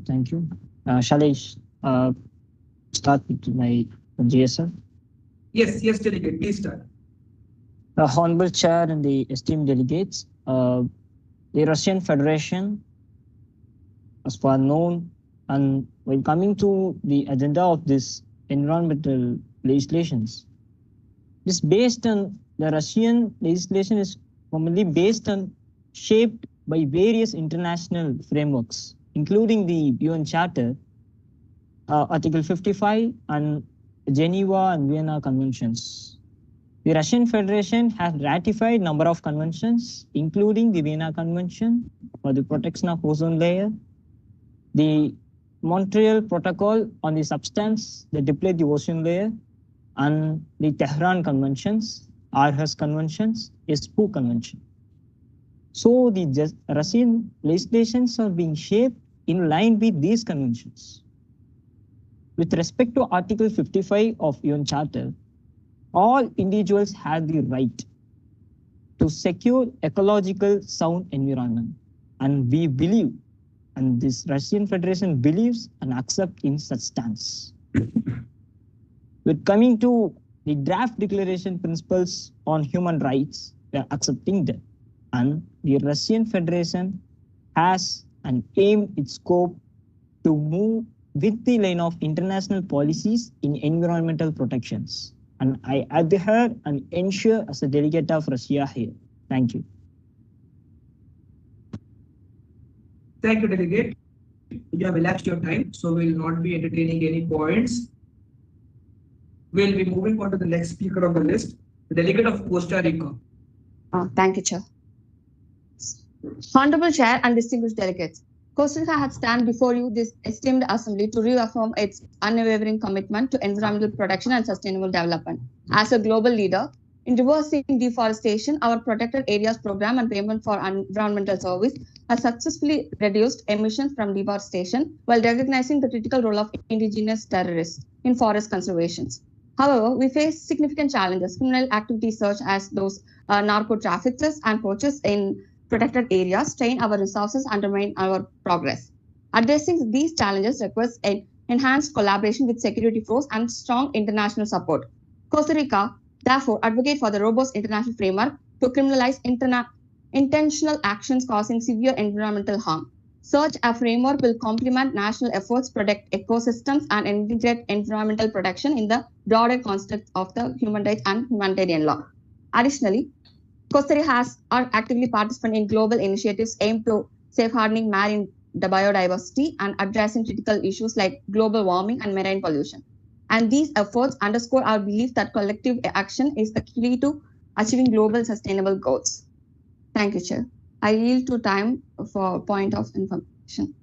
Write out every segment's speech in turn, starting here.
Thank you. Shall I start with my GSL? Yes, delegate, please start. Honorable Chair and the esteemed delegates, the Russian Federation, as far known, and when coming to the agenda of this environmental legislations, this based on the Russian legislation is commonly based on shaped by various international frameworks, including the UN Charter, Article 55, and Geneva and Vienna Conventions. The Russian Federation has ratified number of conventions, including the Vienna Convention for the protection of ozone layer, the Montreal Protocol on the substance that deplete the ozone layer, and the Tehran Conventions, Aarhus Conventions, ISPO Convention. So the Russian legislations are being shaped in line with these conventions. With respect to Article 55 of UN Charter, all individuals have the right to secure ecological sound environment. And we believe, and this Russian Federation believes and accepts in such stance. With coming to the draft declaration principles on human rights, we are accepting them. And the Russian Federation has an aim, its scope to move with the line of international policies in environmental protections. And I adhere and ensure as a delegate of Russia here. Thank you. Thank you, delegate. You have elapsed your time, so we will not be entertaining any points. We'll be moving on to the next speaker on the list, the delegate of Costa Rica. Thank you, Chair. Honorable Chair and distinguished delegates, Costa Rica has stand before you this esteemed assembly to reaffirm its unwavering commitment to environmental protection and sustainable development. As a global leader in reversing deforestation, our protected areas program and payment for environmental service has successfully reduced emissions from deforestation while recognizing the critical role of indigenous terrorists in forest conservation. However, we face significant challenges, criminal activities such as those narco traffickers and poachers in protected areas strain our resources and undermine our progress. Addressing these challenges requires an enhanced collaboration with security forces and strong international support. Costa Rica, therefore, advocates for the robust international framework to criminalize intentional actions causing severe environmental harm. Such a framework will complement national efforts to protect ecosystems and integrate environmental protection in the broader context of the human rights and humanitarian law. Additionally, Costa Rica has actively participated in global initiatives aimed to safeguarding marine biodiversity and addressing critical issues like global warming and marine pollution. And these efforts underscore our belief that collective action is the key to achieving global sustainable goals. Thank you, Chair. I yield to time for point of information.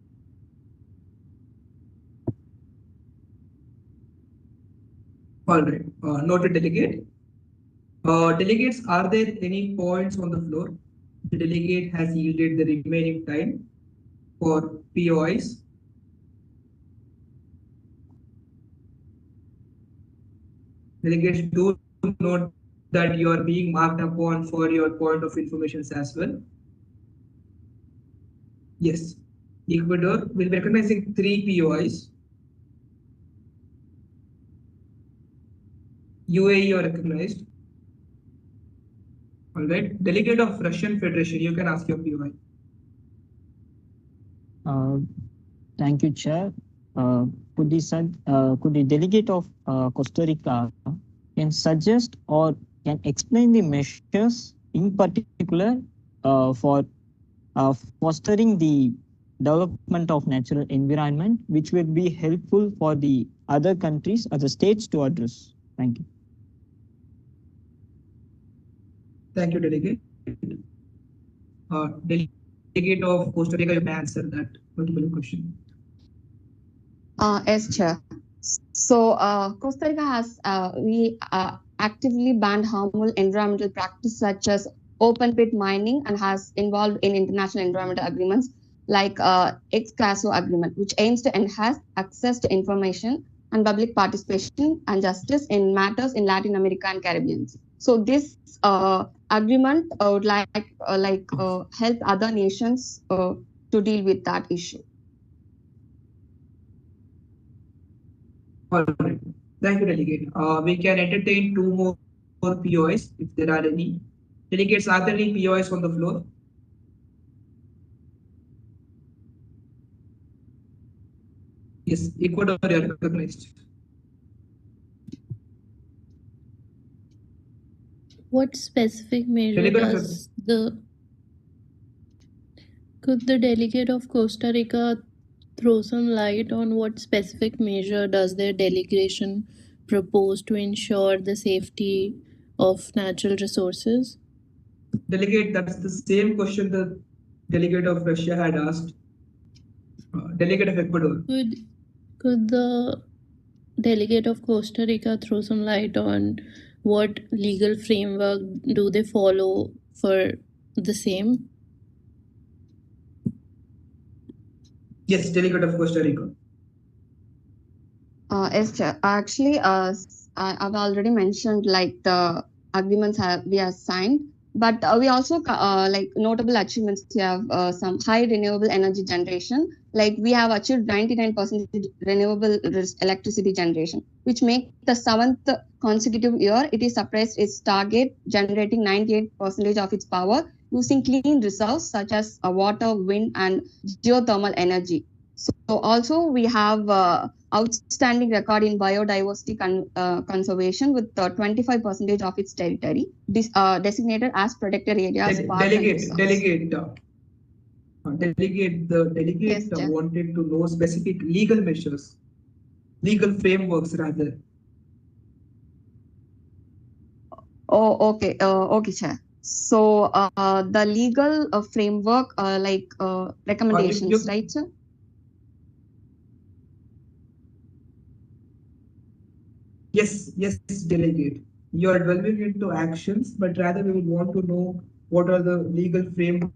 All right. Noted, delegate. Delegates, are there any points on the floor? The delegate has yielded the remaining time for POIs. Delegates, do note that you are being marked upon for your point of information as well. Yes, Ecuador will be recognizing 3 POIs. UAE are recognized. All right, delegate of Russian Federation, you can ask your POI. Thank you, Chair. Could the delegate of Costa Rica can suggest or can explain the measures in particular for fostering the development of natural environment, which will be helpful for the other countries, other states to address? Thank you. Thank you, delegate. Delegate of Costa Rica, you can answer that particular question. Yes, Chair. So Costa Rica has actively banned harmful environmental practices such as open pit mining and has involved in international environmental agreements like ex-caso agreement, which aims to enhance access to information and public participation and justice in matters in Latin America and Caribbean. So this agreement would help other nations to deal with that issue. All right. Thank you, Delegate. We can entertain two more POIs if there are any. Delegates, are there any POIs on the floor? Yes, Ecuador, you are recognized. What specific measure Delegate of does could the delegate of Costa Rica throw some light on what specific measure does their delegation propose to ensure the safety of natural resources? Delegate, that's the same question the delegate of Russia had asked. Delegate of Ecuador. Could the delegate of Costa Rica throw some light on what legal framework do they follow for the same? Yes, delegate of Costa Rica. Yes, Chair. Actually, I've already mentioned like the agreements we have signed, but we also like notable achievements. We have some high renewable energy generation. Like we have achieved 99% renewable electricity generation, which makes the 7th consecutive year it is surpassed its target, generating 98% of its power using clean resources such as water, wind, and geothermal energy. So also we have outstanding record in biodiversity conservation with 25% of its territory designated as protected areas. Delegate, the delegate Yes, wanted to know specific legal measures, legal frameworks rather. Oh, okay. Okay, Chair. So the legal framework, like recommendations, right, sir? Yes, delegate. You are delving into actions, but rather we would want to know what are the legal frameworks